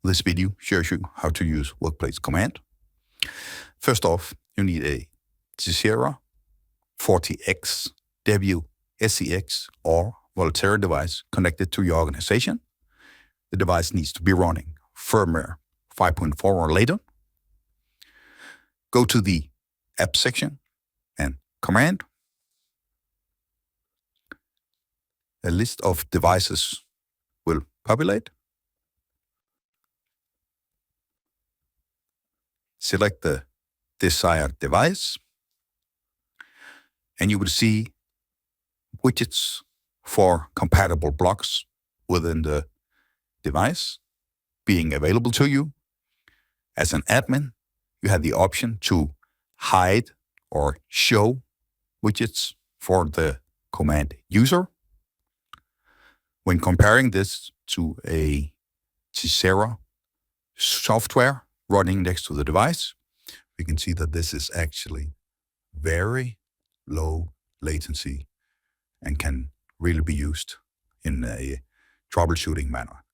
This video shows you how to use Workplace command. First off, you need a Synched 40X WSCX or Voltaire device connected to your organization. The device needs to be running firmware 5.4 or later. Go to the app section and command. A list of devices will populate. Select the desired device, and you will see widgets for compatible blocks within the device being available to you. As an admin, you have the option to hide or show widgets for the command user. When comparing this to a Synched software running next to the device, we can see that this is actually very low latency and can really be used in a troubleshooting manner.